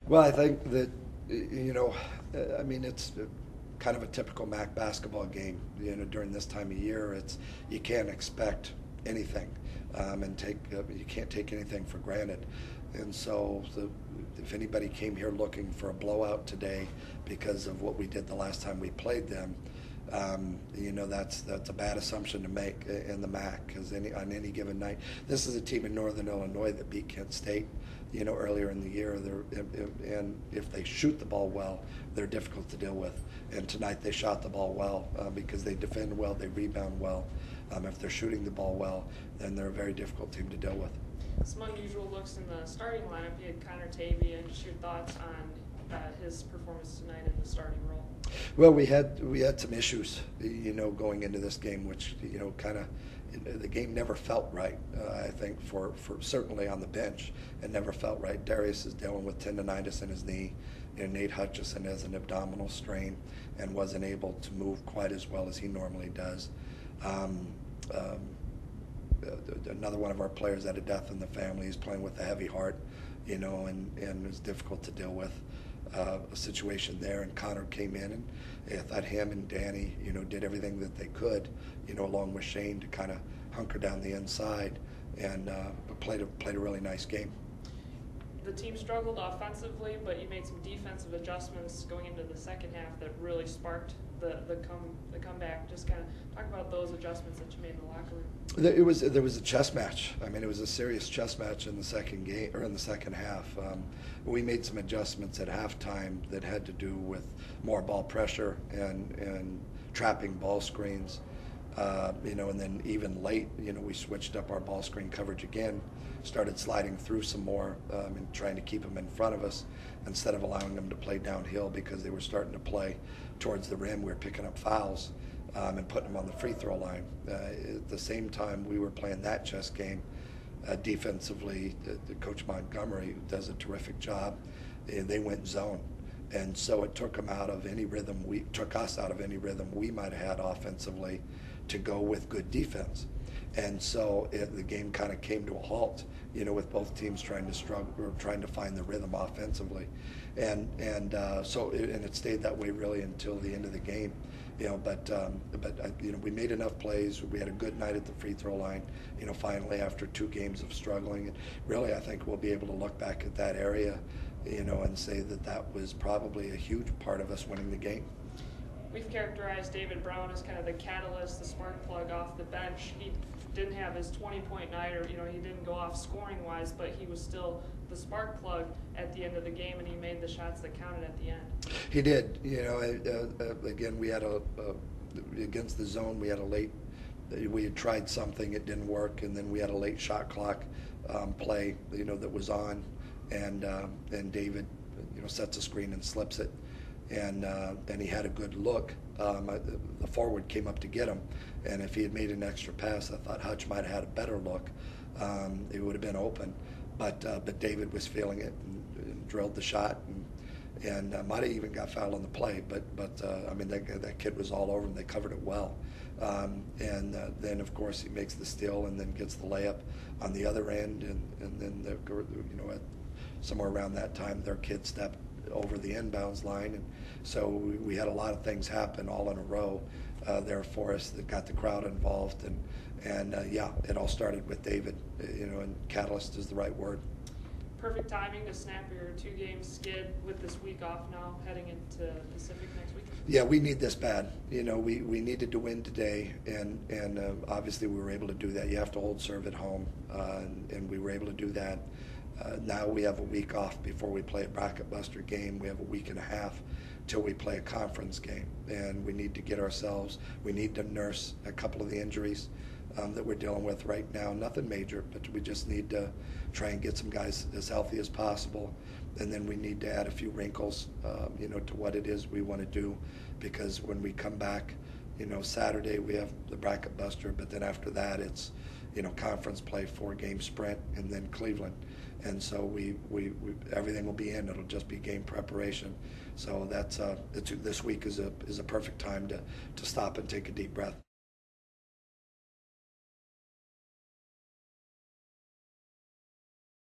Well, I think that, I mean, it's kind of a typical MAC basketball game. During this time of year, you can't expect anything, and you can't take anything for granted. And so, if anybody came here looking for a blowout today because of what we did the last time we played them, that's a bad assumption to make in the MAC, because on any given night, this is a team in Northern Illinois that beat Kent State, earlier in the year. And if they shoot the ball well, they're difficult to deal with. And tonight they shot the ball well, because they defend well, they rebound well. If they're shooting the ball well, then they're a very difficult team to deal with. Some unusual looks in the starting lineup. You had Connor Tavy, and just your thoughts on his performance tonight in the starting role. Well, we had some issues, going into this game, which kind of the game never felt right. I think for certainly on the bench, it never felt right. Darius is dealing with tendonitis in his knee. Nate Hutchison has an abdominal strain and wasn't able to move quite as well as he normally does. Another one of our players had a death in the family. He's playing with a heavy heart, and it's difficult to deal with a situation there. And Connor came in, and I thought him and Danny, did everything that they could, along with Shane, to kind of hunker down the inside and played a really nice game. The team struggled offensively, but you made some defensive adjustments going into the second half that really sparked the comeback. Just kind of talk about those adjustments that you made in the locker room. There was a chess match. I mean, it was a serious chess match in the second game, or in the second half. We made some adjustments at halftime that had to do with more ball pressure and trapping ball screens. And then even late, we switched up our ball screen coverage again, started sliding through some more, and trying to keep them in front of us instead of allowing them to play downhill, because they were starting to play towards the rim. We were picking up fouls and putting them on the free throw line. At the same time we were playing that chess game, defensively, the Coach Montgomery, who does a terrific job, they went zone. And so it took us out of any rhythm we might have had offensively to go with good defense. And so the game kind of came to a halt, with both teams trying to struggle or trying to find the rhythm offensively. And it stayed that way really until the end of the game. But we made enough plays. We had a good night at the free throw line, finally, after 2 games of struggling. And really, I think we'll be able to look back at that area, and say that was probably a huge part of us winning the game. We've characterized David Brown as kind of the catalyst, the spark plug off the bench. He didn't have his 20-point night, or he didn't go off scoring-wise, but he was still the spark plug at the end of the game, and he made the shots that counted at the end. He did. Again, we had against the zone, we had a late. We had tried something, it didn't work, and then we had a late shot clock play, that was on, and David, sets a screen and slips it. And he had a good look. The forward came up to get him, and if he had made an extra pass, I thought Hutch might have had a better look. It would have been open, but David was feeling it and drilled the shot, and might have even got fouled on the play. But I mean, that kid was all over him. They covered it well, and then of course he makes the steal and then gets the layup on the other end, and then at somewhere around that time their kid stepped over the inbounds line, and so we had a lot of things happen all in a row there for us that got the crowd involved, and it all started with David, and catalyst is the right word. Perfect timing to snap your 2-game skid with this week off now, heading into Pacific next week. Yeah, we need this bad. We needed to win today, and obviously we were able to do that. You have to hold serve at home, and we were able to do that. Now we have a week off before we play a bracket buster game. We have a week and a half till we play a conference game, and we need to nurse a couple of the injuries that we're dealing with right now. Nothing major, but we just need to try and get some guys as healthy as possible, and then we need to add a few wrinkles, to what it is we want to do, because when we come back, Saturday we have the bracket buster, but then after that it's, conference play, 4-game sprint, and then Cleveland. And so we everything will be in. It'll just be game preparation. So this week is a perfect time to stop and take a deep breath.